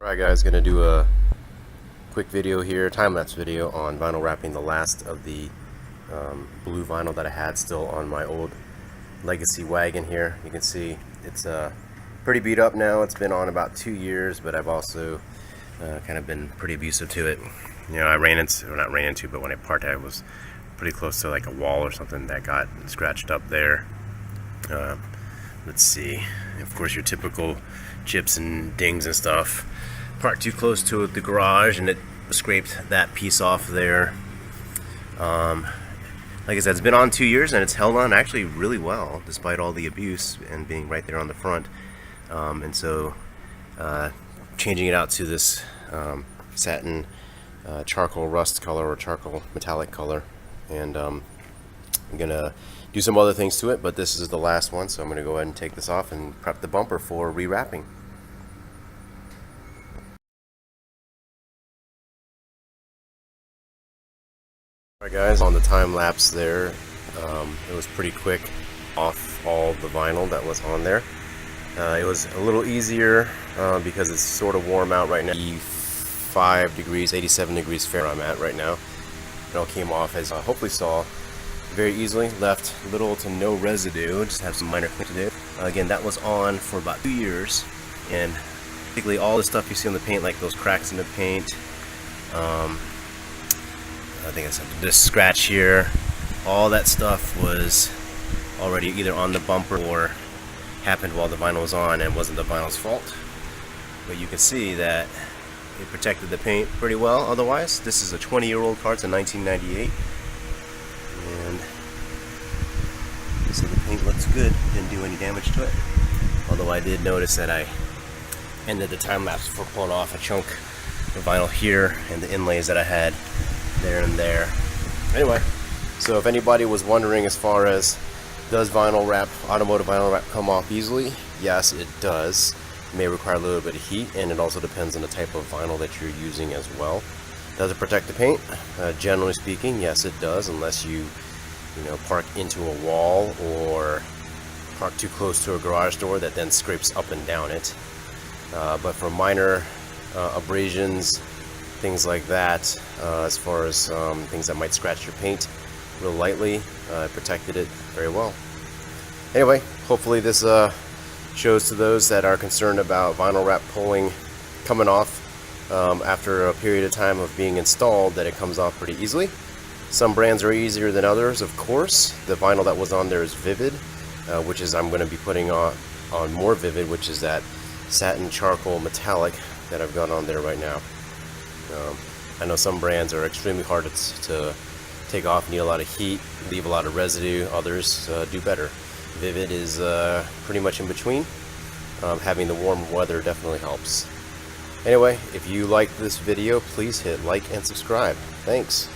Alright guys, gonna do a quick video here, time-lapse video on vinyl wrapping the last of the blue vinyl that I had still on my old Legacy Wagon here. You can see it's pretty beat up now. It's been on about 2 years, but I've also kind of been pretty abusive to it. You know, I ran into, or not ran into, but when I parked I was pretty close to like a wall or something that got scratched up there. Let's see, of course your typical chips and dings and stuff. Parked too close to the garage and it scraped that piece off there. Like I said, it's been on 2 years and it's held on actually really well despite all the abuse and being right there on the front. And so changing it out to this satin charcoal rust color or charcoal metallic color, and I'm gonna do some other things to it, but this is the last one, so I'm gonna go ahead and take this off and prep the bumper for rewrapping. Alright guys, on the time lapse there, it was pretty quick off all the vinyl that was on there. It was a little easier because it's sort of warm out right now. 85 degrees, 87 degrees Fahrenheit I'm at right now. It all came off, as hopefully saw, very easily. Left little to no residue, just have some minor cleaning to do. Again, that was on for about 2 years, and basically all the stuff you see on the paint, like those cracks in the paint, I think it's this scratch here, all that stuff was already either on the bumper or happened while the vinyl was on and wasn't the vinyl's fault. But you can see that it protected the paint pretty well otherwise. This is a 20-year-old car, it's a 1998. And so the paint looks good, didn't do any damage to it. Although I did notice that I ended the time lapse for pulling off a chunk of vinyl here and the inlays that I had there and there. Anyway, so if anybody was wondering as far as does vinyl wrap, automotive vinyl wrap come off easily? Yes, it does. It may require a little bit of heat, and it also depends on the type of vinyl that you're using as well. Does it protect the paint? Generally speaking, yes it does, unless you park into a wall or park too close to a garage door that then scrapes up and down it. But for minor abrasions, things like that, as far as things that might scratch your paint real lightly, protected it very well. Anyway, hopefully this shows to those that are concerned about vinyl wrap coming off after a period of time of being installed, that it comes off pretty easily. Some brands are easier than others, of course. The vinyl that was on there is Vvivid, which is, I'm going to be putting on more Vvivid, which is that satin charcoal metallic that I've got on there right now. I know some brands are extremely hard to take off, need a lot of heat, leave a lot of residue. Others do better. Vvivid is pretty much in between. Having the warm weather definitely helps. Anyway, if you like this video, please hit like and subscribe. Thanks.